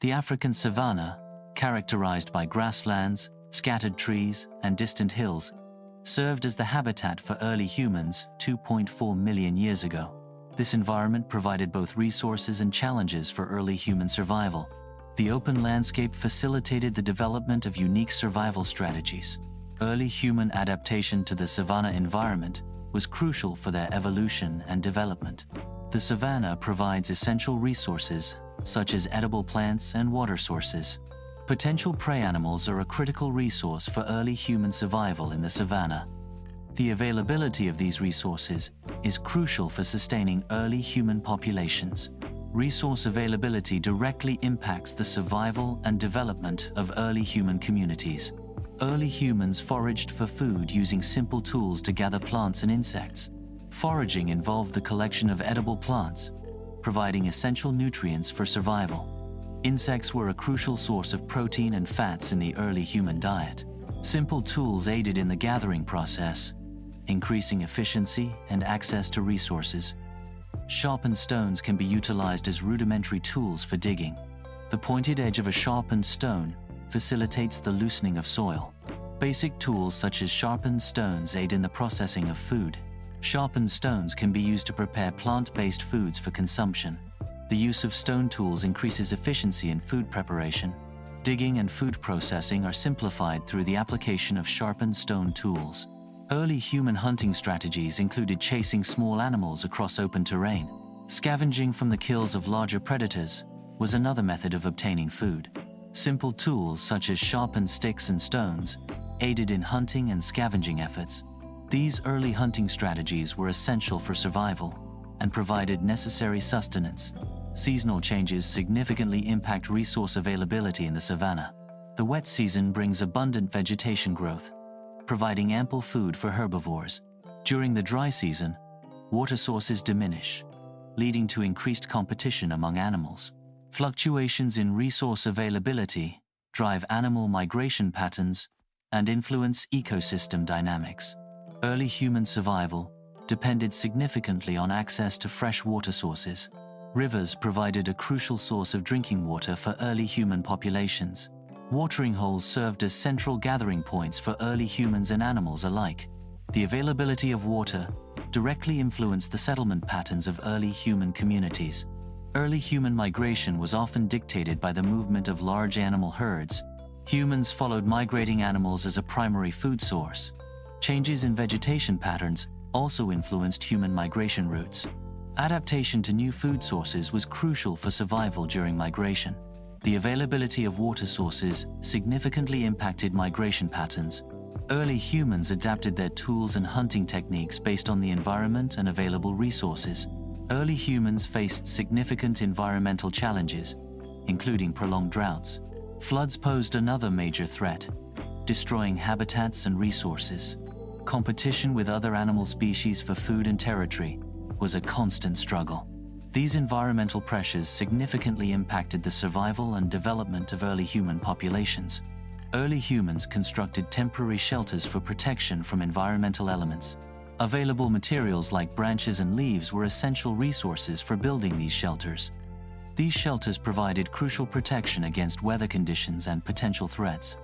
The African savanna, characterized by grasslands, scattered trees, and distant hills, served as the habitat for early humans 2.4 million years ago. This environment provided both resources and challenges for early human survival. The open landscape facilitated the development of unique survival strategies. Early human adaptation to the savanna environment was crucial for their evolution and development. The savanna provides essential resources such as edible plants and water sources. Potential prey animals are a critical resource for early human survival in the savanna. The availability of these resources is crucial for sustaining early human populations. Resource availability directly impacts the survival and development of early human communities. Early humans foraged for food using simple tools to gather plants and insects. Foraging involved the collection of edible plants, providing essential nutrients for survival. Insects were a crucial source of protein and fats in the early human diet. Simple tools aided in the gathering process, increasing efficiency and access to resources. Sharpened stones can be utilized as rudimentary tools for digging. The pointed edge of a sharpened stone facilitates the loosening of soil. Basic tools such as sharpened stones aid in the processing of food. Sharpened stones can be used to prepare plant-based foods for consumption. The use of stone tools increases efficiency in food preparation. Digging and food processing are simplified through the application of sharpened stone tools. Early human hunting strategies included chasing small animals across open terrain. Scavenging from the kills of larger predators was another method of obtaining food. Simple tools such as sharpened sticks and stones aided in hunting and scavenging efforts. These early hunting strategies were essential for survival and provided necessary sustenance. Seasonal changes significantly impact resource availability in the savanna. The wet season brings abundant vegetation growth, providing ample food for herbivores. During the dry season, water sources diminish, leading to increased competition among animals. Fluctuations in resource availability drive animal migration patterns and influence ecosystem dynamics. Early human survival depended significantly on access to fresh water sources. Rivers provided a crucial source of drinking water for early human populations. Watering holes served as central gathering points for early humans and animals alike. The availability of water directly influenced the settlement patterns of early human communities. Early human migration was often dictated by the movement of large animal herds. Humans followed migrating animals as a primary food source. Changes in vegetation patterns also influenced human migration routes. Adaptation to new food sources was crucial for survival during migration. The availability of water sources significantly impacted migration patterns. Early humans adapted their tools and hunting techniques based on the environment and available resources. Early humans faced significant environmental challenges, including prolonged droughts. Floods posed another major threat, destroying habitats and resources. Competition with other animal species for food and territory was a constant struggle. These environmental pressures significantly impacted the survival and development of early human populations. Early humans constructed temporary shelters for protection from environmental elements. Available materials like branches and leaves were essential resources for building these shelters. These shelters provided crucial protection against weather conditions and potential threats.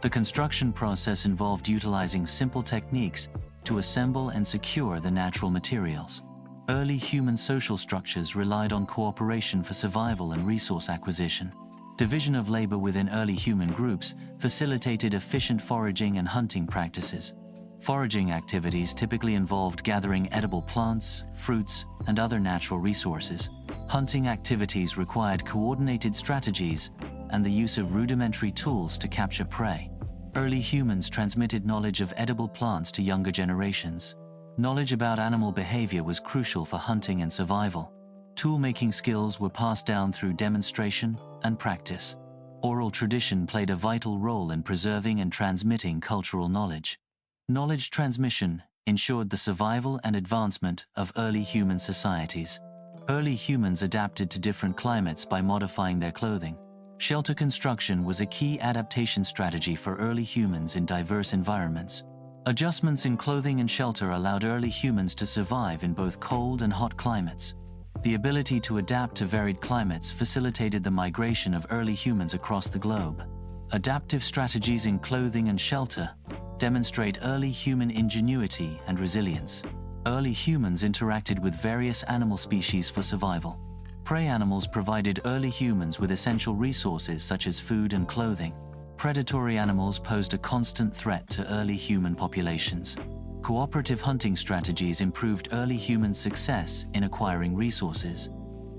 The construction process involved utilizing simple techniques to assemble and secure the natural materials. Early human social structures relied on cooperation for survival and resource acquisition. Division of labor within early human groups facilitated efficient foraging and hunting practices. Foraging activities typically involved gathering edible plants, fruits, and other natural resources. Hunting activities required coordinated strategies and the use of rudimentary tools to capture prey. Early humans transmitted knowledge of edible plants to younger generations. Knowledge about animal behavior was crucial for hunting and survival. Tool-making skills were passed down through demonstration and practice. Oral tradition played a vital role in preserving and transmitting cultural knowledge. Knowledge transmission ensured the survival and advancement of early human societies. Early humans adapted to different climates by modifying their clothing. Shelter construction was a key adaptation strategy for early humans in diverse environments. Adjustments in clothing and shelter allowed early humans to survive in both cold and hot climates. The ability to adapt to varied climates facilitated the migration of early humans across the globe. Adaptive strategies in clothing and shelter demonstrate early human ingenuity and resilience. Early humans interacted with various animal species for survival. Prey animals provided early humans with essential resources such as food and clothing. Predatory animals posed a constant threat to early human populations. Cooperative hunting strategies improved early human success in acquiring resources.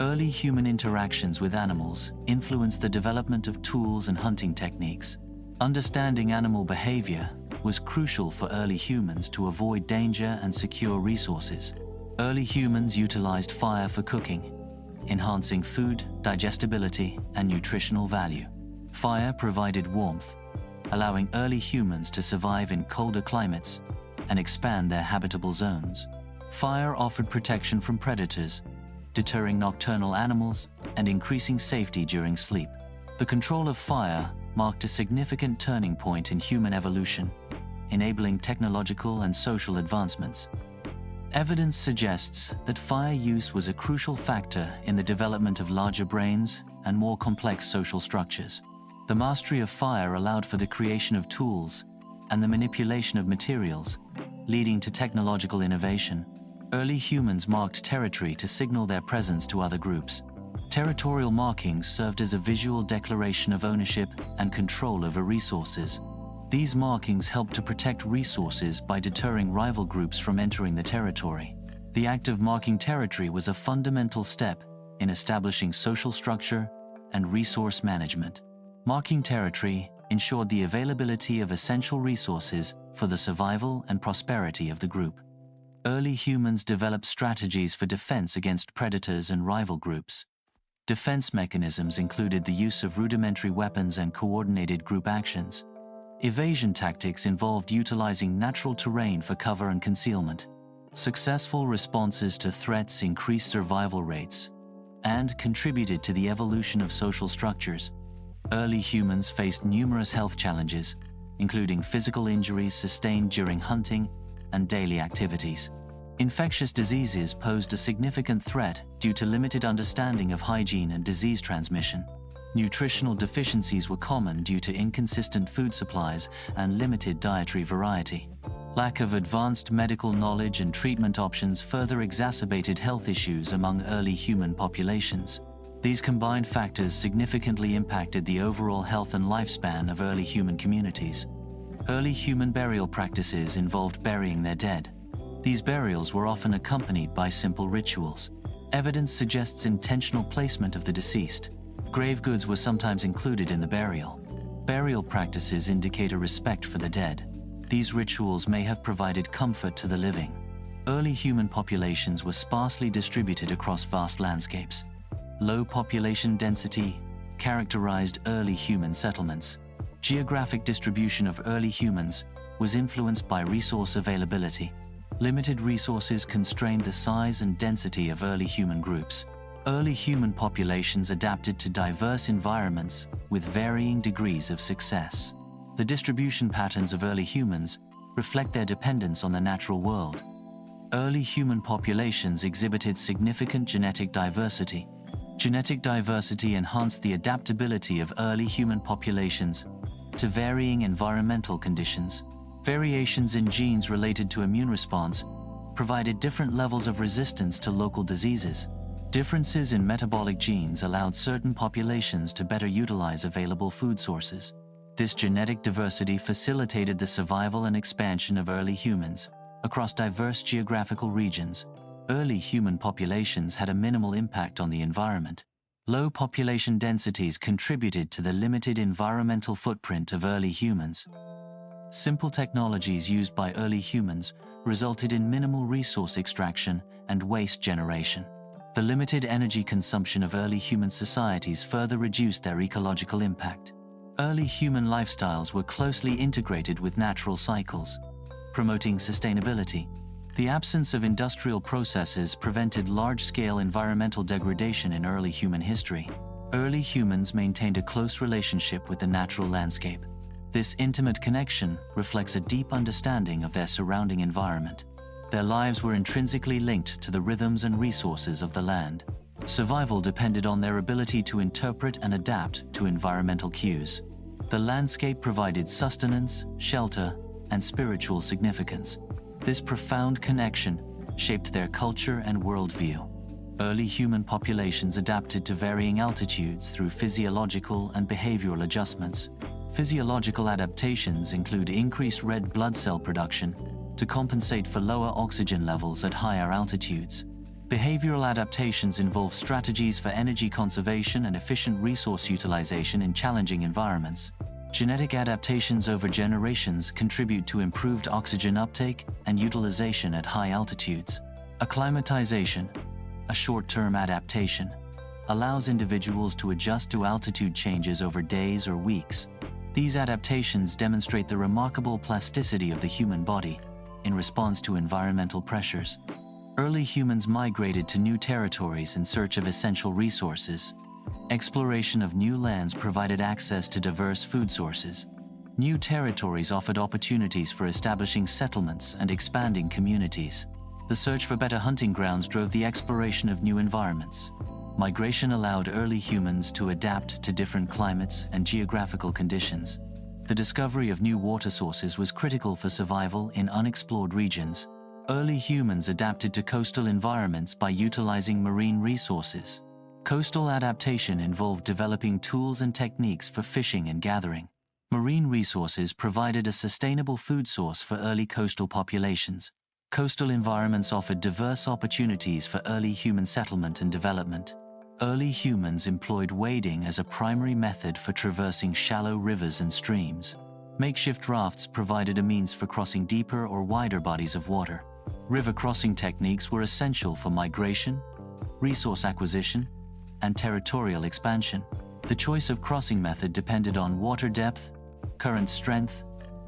Early human interactions with animals influenced the development of tools and hunting techniques. Understanding animal behavior was crucial for early humans to avoid danger and secure resources. Early humans utilized fire for cooking, enhancing food, digestibility, and nutritional value. Fire provided warmth, allowing early humans to survive in colder climates and expand their habitable zones. Fire offered protection from predators, deterring nocturnal animals and increasing safety during sleep. The control of fire marked a significant turning point in human evolution, enabling technological and social advancements. Evidence suggests that fire use was a crucial factor in the development of larger brains and more complex social structures. The mastery of fire allowed for the creation of tools and the manipulation of materials, leading to technological innovation. Early humans marked territory to signal their presence to other groups. Territorial markings served as a visual declaration of ownership and control over resources. These markings helped to protect resources by deterring rival groups from entering the territory. The act of marking territory was a fundamental step in establishing social structure and resource management. Marking territory ensured the availability of essential resources for the survival and prosperity of the group. Early humans developed strategies for defense against predators and rival groups. Defense mechanisms included the use of rudimentary weapons and coordinated group actions. Evasion tactics involved utilizing natural terrain for cover and concealment. Successful responses to threats increased survival rates and contributed to the evolution of social structures. Early humans faced numerous health challenges, including physical injuries sustained during hunting and daily activities. Infectious diseases posed a significant threat due to limited understanding of hygiene and disease transmission. Nutritional deficiencies were common due to inconsistent food supplies and limited dietary variety. Lack of advanced medical knowledge and treatment options further exacerbated health issues among early human populations. These combined factors significantly impacted the overall health and lifespan of early human communities. Early human burial practices involved burying their dead. These burials were often accompanied by simple rituals. Evidence suggests intentional placement of the deceased. Grave goods were sometimes included in the burial. Burial practices indicate a respect for the dead. These rituals may have provided comfort to the living. Early human populations were sparsely distributed across vast landscapes. Low population density characterized early human settlements. Geographic distribution of early humans was influenced by resource availability. Limited resources constrained the size and density of early human groups. Early human populations adapted to diverse environments with varying degrees of success. The distribution patterns of early humans reflect their dependence on the natural world. Early human populations exhibited significant genetic diversity. Genetic diversity enhanced the adaptability of early human populations to varying environmental conditions. Variations in genes related to immune response provided different levels of resistance to local diseases. Differences in metabolic genes allowed certain populations to better utilize available food sources. This genetic diversity facilitated the survival and expansion of early humans across diverse geographical regions. Early human populations had a minimal impact on the environment. Low population densities contributed to the limited environmental footprint of early humans. Simple technologies used by early humans resulted in minimal resource extraction and waste generation. The limited energy consumption of early human societies further reduced their ecological impact. Early human lifestyles were closely integrated with natural cycles, promoting sustainability. The absence of industrial processes prevented large-scale environmental degradation in early human history. Early humans maintained a close relationship with the natural landscape. This intimate connection reflects a deep understanding of their surrounding environment. Their lives were intrinsically linked to the rhythms and resources of the land. Survival depended on their ability to interpret and adapt to environmental cues. The landscape provided sustenance, shelter, and spiritual significance. This profound connection shaped their culture and worldview. Early human populations adapted to varying altitudes through physiological and behavioral adjustments. Physiological adaptations include increased red blood cell production to compensate for lower oxygen levels at higher altitudes. Behavioral adaptations involve strategies for energy conservation and efficient resource utilization in challenging environments. Genetic adaptations over generations contribute to improved oxygen uptake and utilization at high altitudes. Acclimatization, a short-term adaptation, allows individuals to adjust to altitude changes over days or weeks. These adaptations demonstrate the remarkable plasticity of the human body in response to environmental pressures. Early humans migrated to new territories in search of essential resources. Exploration of new lands provided access to diverse food sources. New territories offered opportunities for establishing settlements and expanding communities. The search for better hunting grounds drove the exploration of new environments. Migration allowed early humans to adapt to different climates and geographical conditions. The discovery of new water sources was critical for survival in unexplored regions. Early humans adapted to coastal environments by utilizing marine resources. Coastal adaptation involved developing tools and techniques for fishing and gathering. Marine resources provided a sustainable food source for early coastal populations. Coastal environments offered diverse opportunities for early human settlement and development. Early humans employed wading as a primary method for traversing shallow rivers and streams. Makeshift rafts provided a means for crossing deeper or wider bodies of water. River crossing techniques were essential for migration, resource acquisition, and territorial expansion. The choice of crossing method depended on water depth, current strength,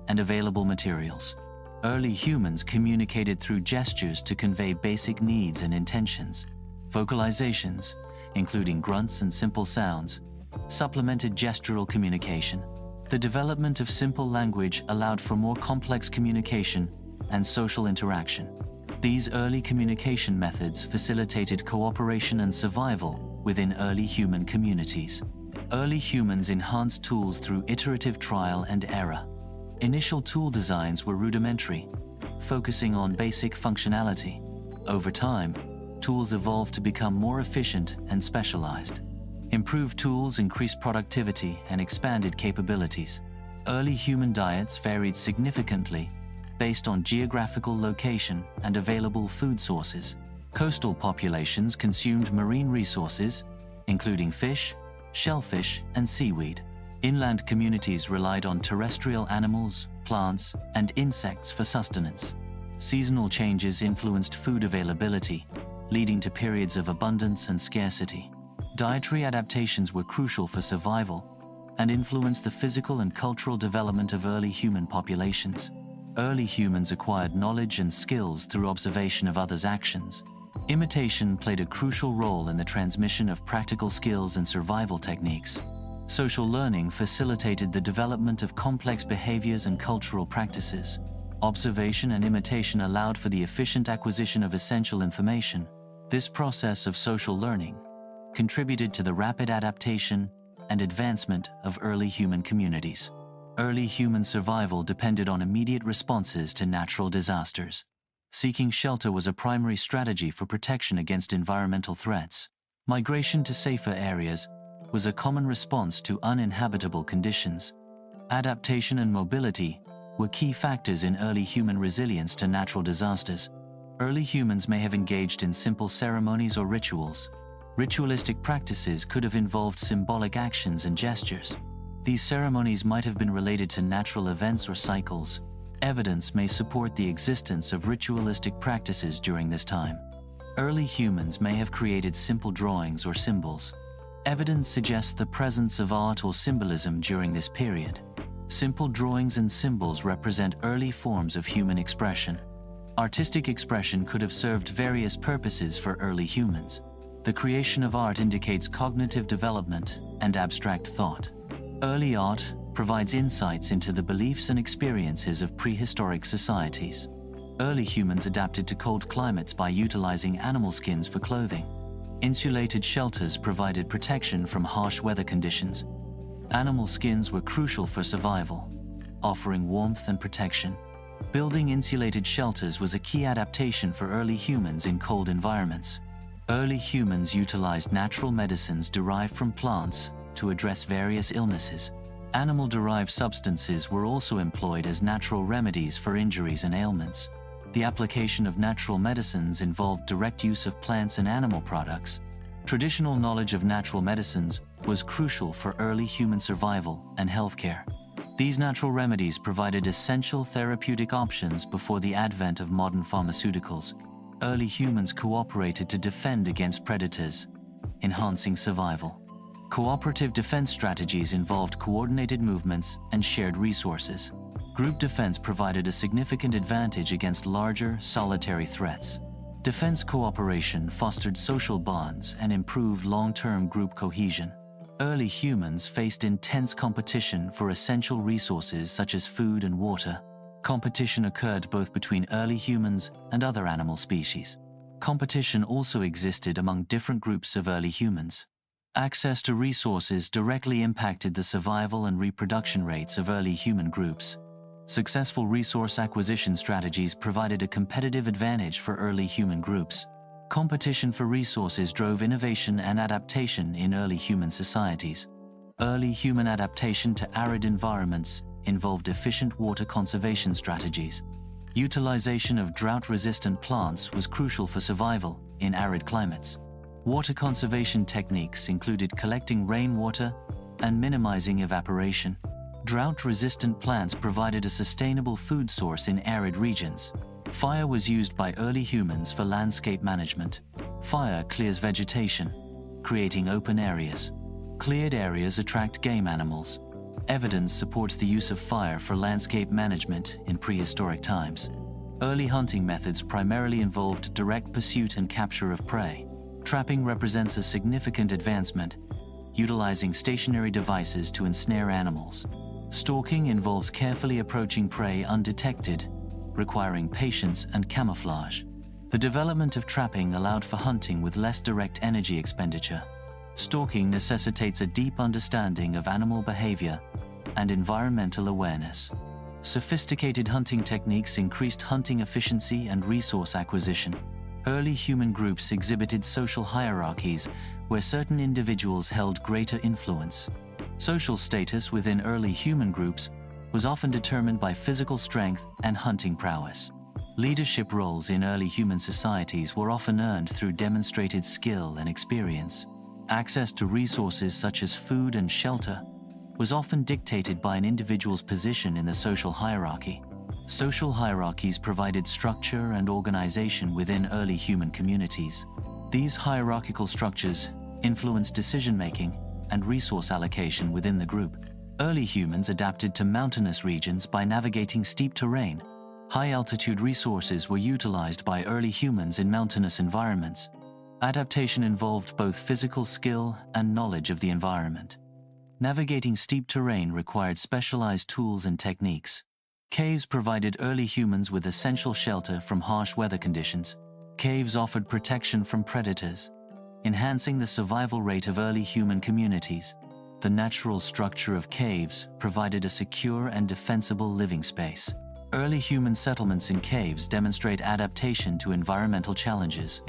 and available materials. Early humans communicated through gestures to convey basic needs and intentions. Vocalizations, including grunts and simple sounds, supplemented gestural communication. The development of simple language allowed for more complex communication and social interaction. These early communication methods facilitated cooperation and survival within early human communities. Early humans enhanced tools through iterative trial and error. Initial tool designs were rudimentary, focusing on basic functionality. Over time, tools evolved to become more efficient and specialized. Improved tools increased productivity and expanded capabilities. Early human diets varied significantly based on geographical location and available food sources. Coastal populations consumed marine resources, including fish, shellfish, and seaweed. Inland communities relied on terrestrial animals, plants, and insects for sustenance. Seasonal changes influenced food availability, leading to periods of abundance and scarcity. Dietary adaptations were crucial for survival and influenced the physical and cultural development of early human populations. Early humans acquired knowledge and skills through observation of others' actions. Imitation played a crucial role in the transmission of practical skills and survival techniques. Social learning facilitated the development of complex behaviors and cultural practices. Observation and imitation allowed for the efficient acquisition of essential information. This process of social learning contributed to the rapid adaptation and advancement of early human communities. Early human survival depended on immediate responses to natural disasters. Seeking shelter was a primary strategy for protection against environmental threats. Migration to safer areas was a common response to uninhabitable conditions. Adaptation and mobility were key factors in early human resilience to natural disasters. Early humans may have engaged in simple ceremonies or rituals. Ritualistic practices could have involved symbolic actions and gestures. These ceremonies might have been related to natural events or cycles. Evidence may support the existence of ritualistic practices during this time. Early humans may have created simple drawings or symbols. Evidence suggests the presence of art or symbolism during this period. Simple drawings and symbols represent early forms of human expression. Artistic expression could have served various purposes for early humans. The creation of art indicates cognitive development and abstract thought. Early art provides insights into the beliefs and experiences of prehistoric societies. Early humans adapted to cold climates by utilizing animal skins for clothing. Insulated shelters provided protection from harsh weather conditions. Animal skins were crucial for survival, offering warmth and protection. Building insulated shelters was a key adaptation for early humans in cold environments. Early humans utilized natural medicines derived from plants to address various illnesses. Animal-derived substances were also employed as natural remedies for injuries and ailments. The application of natural medicines involved direct use of plants and animal products. Traditional knowledge of natural medicines was crucial for early human survival and healthcare. These natural remedies provided essential therapeutic options before the advent of modern pharmaceuticals. Early humans cooperated to defend against predators, enhancing survival. Cooperative defense strategies involved coordinated movements and shared resources. Group defense provided a significant advantage against larger, solitary threats. Defense cooperation fostered social bonds and improved long-term group cohesion. Early humans faced intense competition for essential resources such as food and water. Competition occurred both between early humans and other animal species. Competition also existed among different groups of early humans. Access to resources directly impacted the survival and reproduction rates of early human groups. Successful resource acquisition strategies provided a competitive advantage for early human groups. Competition for resources drove innovation and adaptation in early human societies. Early human adaptation to arid environments involved efficient water conservation strategies. Utilization of drought-resistant plants was crucial for survival in arid climates. Water conservation techniques included collecting rainwater and minimizing evaporation. Drought-resistant plants provided a sustainable food source in arid regions. Fire was used by early humans for landscape management. Fire clears vegetation, creating open areas. Cleared areas attract game animals. Evidence supports the use of fire for landscape management in prehistoric times. Early hunting methods primarily involved direct pursuit and capture of prey. Trapping represents a significant advancement, utilizing stationary devices to ensnare animals. Stalking involves carefully approaching prey undetected, requiring patience and camouflage. The development of trapping allowed for hunting with less direct energy expenditure. Stalking necessitates a deep understanding of animal behavior and environmental awareness. Sophisticated hunting techniques increased hunting efficiency and resource acquisition. Early human groups exhibited social hierarchies where certain individuals held greater influence. Social status within early human groups was often determined by physical strength and hunting prowess. Leadership roles in early human societies were often earned through demonstrated skill and experience. Access to resources such as food and shelter was often dictated by an individual's position in the social hierarchy. Social hierarchies provided structure and organization within early human communities. These hierarchical structures influenced decision-making and resource allocation within the group. Early humans adapted to mountainous regions by navigating steep terrain. High-altitude resources were utilized by early humans in mountainous environments. Adaptation involved both physical skill and knowledge of the environment. Navigating steep terrain required specialized tools and techniques. Caves provided early humans with essential shelter from harsh weather conditions. Caves offered protection from predators, enhancing the survival rate of early human communities. The natural structure of caves provided a secure and defensible living space. Early human settlements in caves demonstrate adaptation to environmental challenges.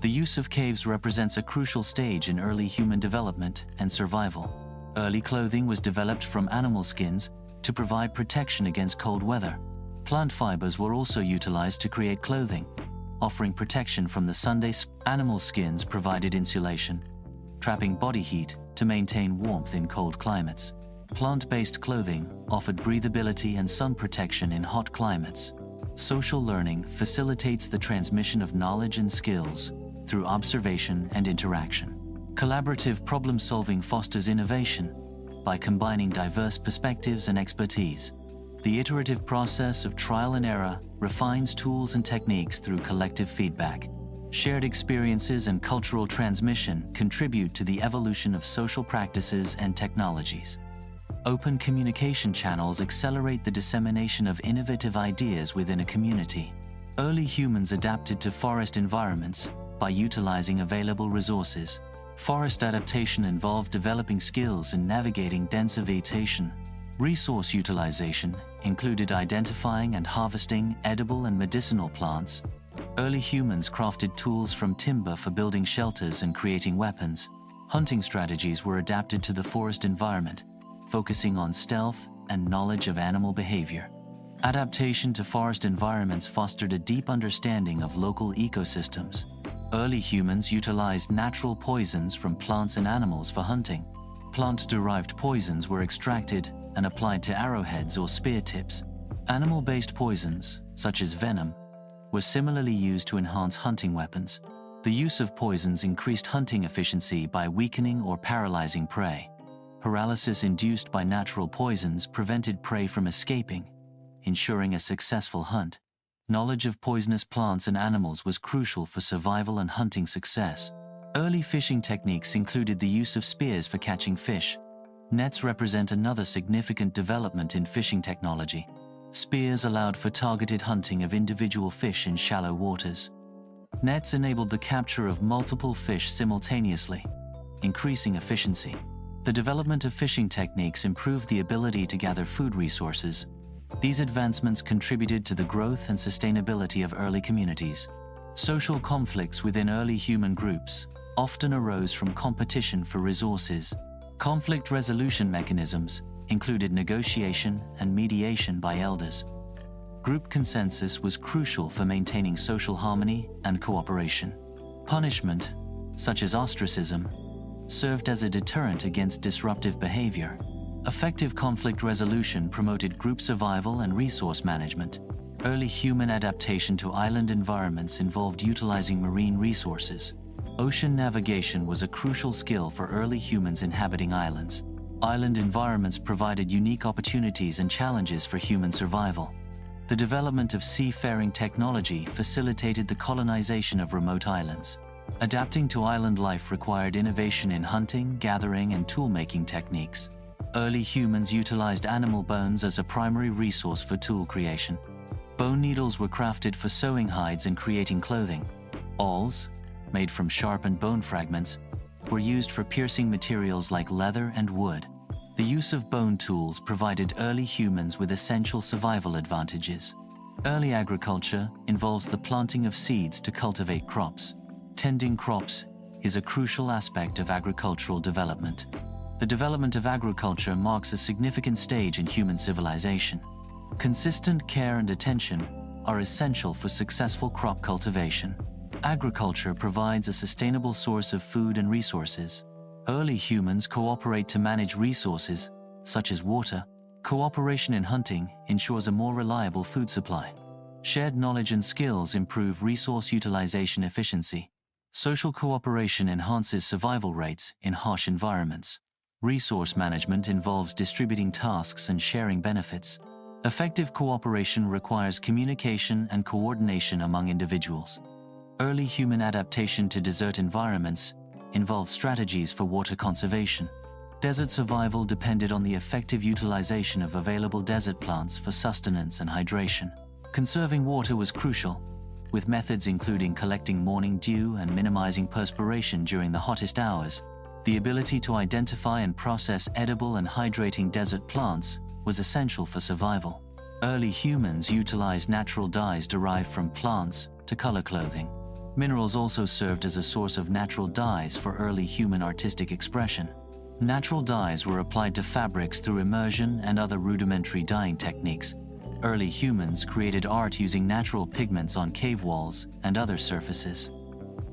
The use of caves represents a crucial stage in early human development and survival. Early clothing was developed from animal skins to provide protection against cold weather. Plant fibers were also utilized to create clothing, offering protection from the sun. Animal skins provided insulation, trapping body heat to maintain warmth in cold climates. Plant-based clothing offered breathability and sun protection in hot climates. Social learning facilitates the transmission of knowledge and skills through observation and interaction. Collaborative problem-solving fosters innovation by combining diverse perspectives and expertise. The iterative process of trial and error refines tools and techniques through collective feedback. Shared experiences and cultural transmission contribute to the evolution of social practices and technologies. Open communication channels accelerate the dissemination of innovative ideas within a community. Early humans adapted to forest environments by utilizing available resources. Forest adaptation involved developing skills in navigating denser vegetation. Resource utilization included identifying and harvesting edible and medicinal plants. Early humans crafted tools from timber for building shelters and creating weapons. Hunting strategies were adapted to the forest environment, focusing on stealth and knowledge of animal behavior. Adaptation to forest environments fostered a deep understanding of local ecosystems. Early humans utilized natural poisons from plants and animals for hunting. Plant-derived poisons were extracted and applied to arrowheads or spear tips. Animal-based poisons, such as venom, were similarly used to enhance hunting weapons. The use of poisons increased hunting efficiency by weakening or paralyzing prey. Paralysis induced by natural poisons prevented prey from escaping, ensuring a successful hunt. Knowledge of poisonous plants and animals was crucial for survival and hunting success. Early fishing techniques included the use of spears for catching fish. Nets represent another significant development in fishing technology. Spears allowed for targeted hunting of individual fish in shallow waters. Nets enabled the capture of multiple fish simultaneously, increasing efficiency. The development of fishing techniques improved the ability to gather food resources. These advancements contributed to the growth and sustainability of early communities. Social conflicts within early human groups often arose from competition for resources. Conflict resolution mechanisms included negotiation and mediation by elders. Group consensus was crucial for maintaining social harmony and cooperation. Punishment, such as ostracism, served as a deterrent against disruptive behavior. Effective conflict resolution promoted group survival and resource management. Early human adaptation to island environments involved utilizing marine resources. Ocean navigation was a crucial skill for early humans inhabiting islands. Island environments provided unique opportunities and challenges for human survival. The development of seafaring technology facilitated the colonization of remote islands. Adapting to island life required innovation in hunting, gathering, and tool-making techniques. Early humans utilized animal bones as a primary resource for tool creation. Bone needles were crafted for sewing hides and creating clothing. Awls, made from sharpened bone fragments, were used for piercing materials like leather and wood. The use of bone tools provided early humans with essential survival advantages. Early agriculture involves the planting of seeds to cultivate crops. Tending crops is a crucial aspect of agricultural development. The development of agriculture marks a significant stage in human civilization. Consistent care and attention are essential for successful crop cultivation. Agriculture provides a sustainable source of food and resources. Early humans cooperate to manage resources, such as water. Cooperation in hunting ensures a more reliable food supply. Shared knowledge and skills improve resource utilization efficiency. Social cooperation enhances survival rates in harsh environments. Resource management involves distributing tasks and sharing benefits. Effective cooperation requires communication and coordination among individuals. Early human adaptation to desert environments involved strategies for water conservation. Desert survival depended on the effective utilization of available desert plants for sustenance and hydration. Conserving water was crucial, with methods including collecting morning dew and minimizing perspiration during the hottest hours. The ability to identify and process edible and hydrating desert plants was essential for survival. Early humans utilized natural dyes derived from plants to color clothing. Minerals also served as a source of natural dyes for early human artistic expression. Natural dyes were applied to fabrics through immersion and other rudimentary dyeing techniques. Early humans created art using natural pigments on cave walls and other surfaces.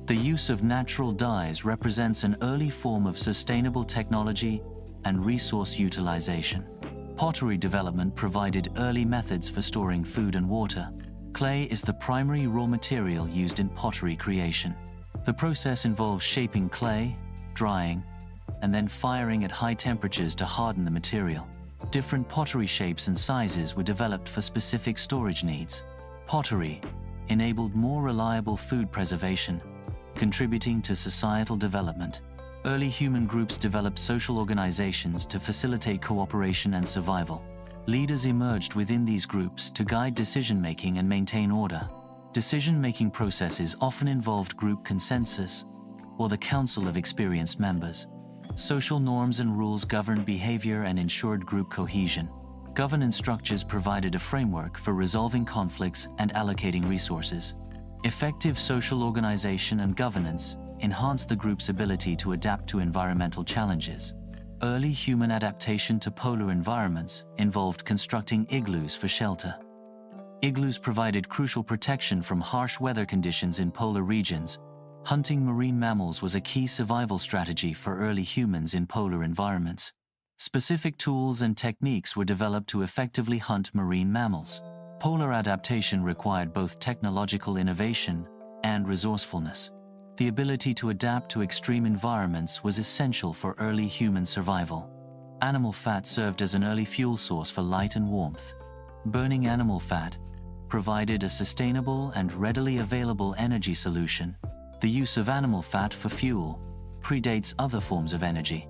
The use of natural dyes represents an early form of sustainable technology and resource utilization. Pottery development provided early methods for storing food and water. Clay is the primary raw material used in pottery creation. The process involves shaping clay, drying, and then firing at high temperatures to harden the material. Different pottery shapes and sizes were developed for specific storage needs. Pottery enabled more reliable food preservation, contributing to societal development. Early human groups developed social organizations to facilitate cooperation and survival. Leaders emerged within these groups to guide decision-making and maintain order. Decision-making processes often involved group consensus or the council of experienced members. Social norms and rules governed behavior and ensured group cohesion. Governance structures provided a framework for resolving conflicts and allocating resources. Effective social organization and governance enhanced the group's ability to adapt to environmental challenges. Early human adaptation to polar environments involved constructing igloos for shelter. Igloos provided crucial protection from harsh weather conditions in polar regions. Hunting marine mammals was a key survival strategy for early humans in polar environments. Specific tools and techniques were developed to effectively hunt marine mammals. Polar adaptation required both technological innovation and resourcefulness. The ability to adapt to extreme environments was essential for early human survival. Animal fat served as an early fuel source for light and warmth. Burning animal fat provided a sustainable and readily available energy solution. The use of animal fat for fuel predates other forms of energy.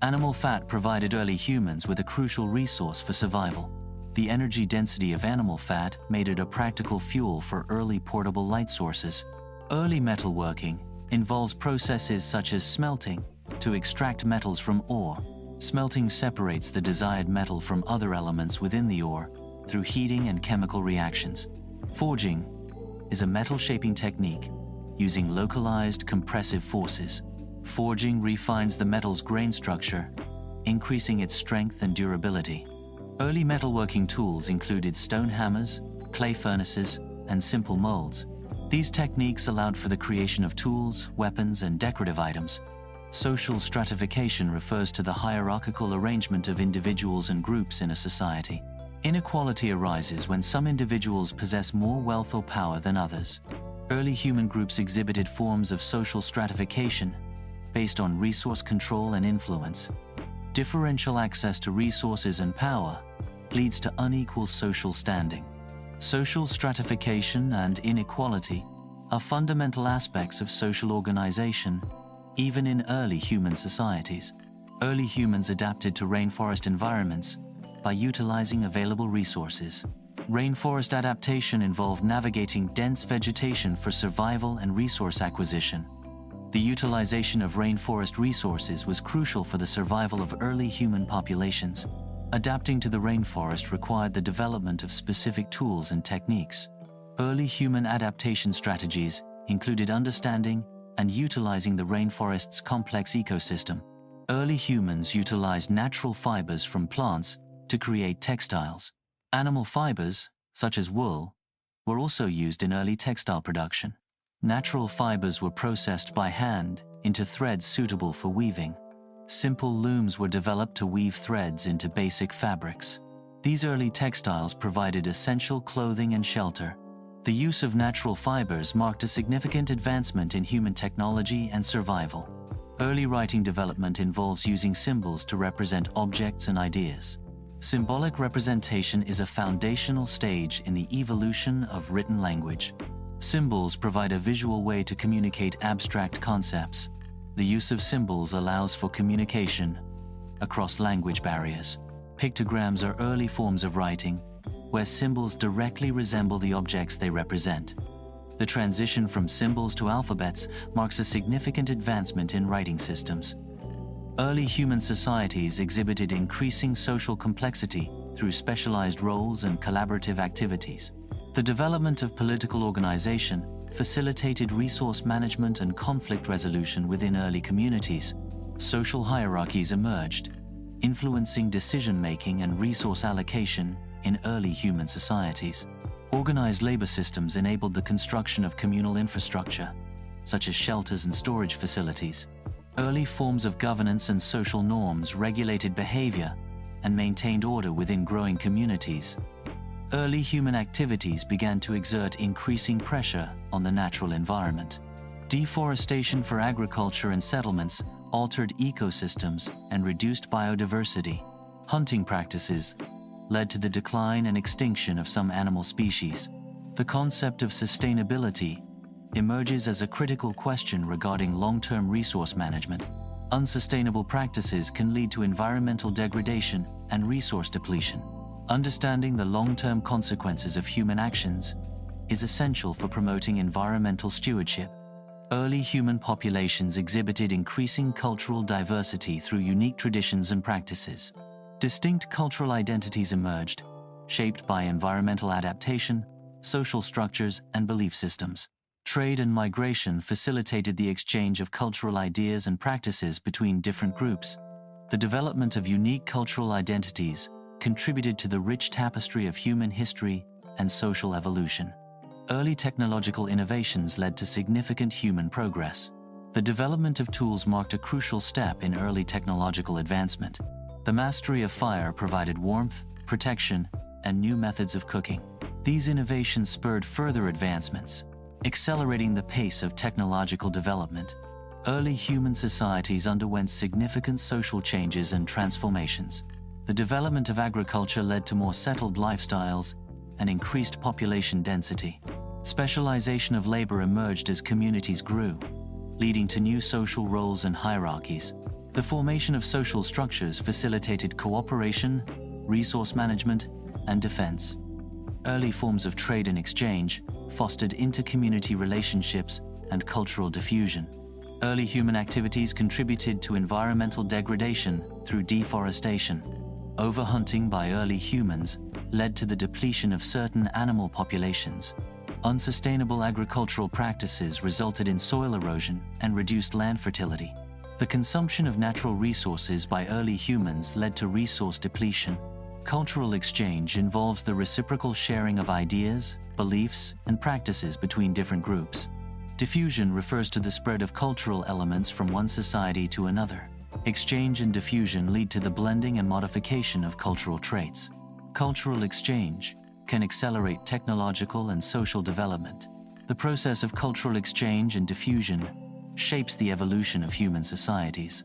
Animal fat provided early humans with a crucial resource for survival. The energy density of animal fat made it a practical fuel for early portable light sources. Early metalworking involves processes such as smelting to extract metals from ore. Smelting separates the desired metal from other elements within the ore through heating and chemical reactions. Forging is a metal shaping technique using localized compressive forces. Forging refines the metal's grain structure, increasing its strength and durability. Early metalworking tools included stone hammers, clay furnaces, and simple molds. These techniques allowed for the creation of tools, weapons, and decorative items. Social stratification refers to the hierarchical arrangement of individuals and groups in a society. Inequality arises when some individuals possess more wealth or power than others. Early human groups exhibited forms of social stratification based on resource control and influence. Differential access to resources and power leads to unequal social standing. Social stratification and inequality are fundamental aspects of social organization, even in early human societies. Early humans adapted to rainforest environments by utilizing available resources. Rainforest adaptation involved navigating dense vegetation for survival and resource acquisition. The utilization of rainforest resources was crucial for the survival of early human populations. Adapting to the rainforest required the development of specific tools and techniques. Early human adaptation strategies included understanding and utilizing the rainforest's complex ecosystem. Early humans utilized natural fibers from plants to create textiles. Animal fibers, such as wool, were also used in early textile production. Natural fibers were processed by hand into threads suitable for weaving. Simple looms were developed to weave threads into basic fabrics. These early textiles provided essential clothing and shelter. The use of natural fibers marked a significant advancement in human technology and survival. Early writing development involves using symbols to represent objects and ideas. Symbolic representation is a foundational stage in the evolution of written language. Symbols provide a visual way to communicate abstract concepts. The use of symbols allows for communication across language barriers. Pictograms are early forms of writing, where symbols directly resemble the objects they represent. The transition from symbols to alphabets marks a significant advancement in writing systems. Early human societies exhibited increasing social complexity through specialized roles and collaborative activities. The development of political organization facilitated resource management and conflict resolution within early communities. Social hierarchies emerged, influencing decision-making and resource allocation in early human societies. Organized labor systems enabled the construction of communal infrastructure, such as shelters and storage facilities. Early forms of governance and social norms regulated behavior and maintained order within growing communities. Early human activities began to exert increasing pressure on the natural environment. Deforestation for agriculture and settlements altered ecosystems and reduced biodiversity. Hunting practices led to the decline and extinction of some animal species. The concept of sustainability emerges as a critical question regarding long-term resource management. Unsustainable practices can lead to environmental degradation and resource depletion. Understanding the long-term consequences of human actions is essential for promoting environmental stewardship. Early human populations exhibited increasing cultural diversity through unique traditions and practices. Distinct cultural identities emerged, shaped by environmental adaptation, social structures, and belief systems. Trade and migration facilitated the exchange of cultural ideas and practices between different groups. The development of unique cultural identities contributed to the rich tapestry of human history and social evolution. Early technological innovations led to significant human progress. The development of tools marked a crucial step in early technological advancement. The mastery of fire provided warmth, protection, and new methods of cooking. These innovations spurred further advancements, accelerating the pace of technological development. Early human societies underwent significant social changes and transformations. The development of agriculture led to more settled lifestyles and increased population density. Specialization of labor emerged as communities grew, leading to new social roles and hierarchies. The formation of social structures facilitated cooperation, resource management, and defense. Early forms of trade and exchange fostered inter-community relationships and cultural diffusion. Early human activities contributed to environmental degradation through deforestation. Overhunting by early humans led to the depletion of certain animal populations. Unsustainable agricultural practices resulted in soil erosion and reduced land fertility. The consumption of natural resources by early humans led to resource depletion. Cultural exchange involves the reciprocal sharing of ideas, beliefs, and practices between different groups. Diffusion refers to the spread of cultural elements from one society to another. Exchange and diffusion lead to the blending and modification of cultural traits. Cultural exchange can accelerate technological and social development. The process of cultural exchange and diffusion shapes the evolution of human societies.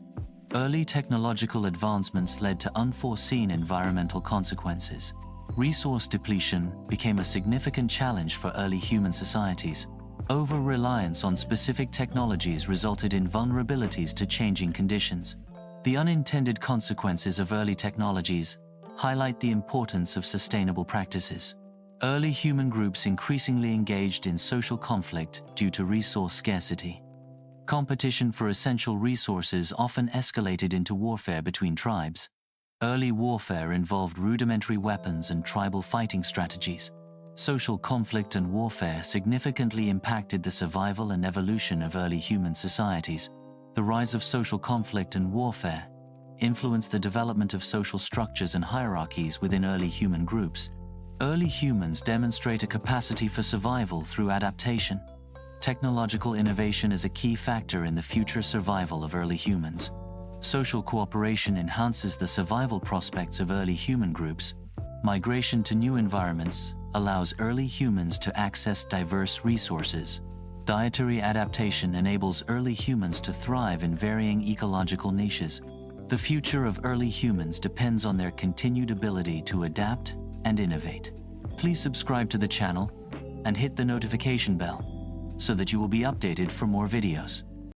Early technological advancements led to unforeseen environmental consequences. Resource depletion became a significant challenge for early human societies. Over-reliance on specific technologies resulted in vulnerabilities to changing conditions. The unintended consequences of early technologies highlight the importance of sustainable practices. Early human groups increasingly engaged in social conflict due to resource scarcity. Competition for essential resources often escalated into warfare between tribes. Early warfare involved rudimentary weapons and tribal fighting strategies. Social conflict and warfare significantly impacted the survival and evolution of early human societies. The rise of social conflict and warfare influenced the development of social structures and hierarchies within early human groups. Early humans demonstrate a capacity for survival through adaptation. Technological innovation is a key factor in the future survival of early humans. Social cooperation enhances the survival prospects of early human groups. Migration to new environments allows early humans to access diverse resources. Dietary adaptation enables early humans to thrive in varying ecological niches. The future of early humans depends on their continued ability to adapt and innovate. Please subscribe to the channel and hit the notification bell so that you will be updated for more videos.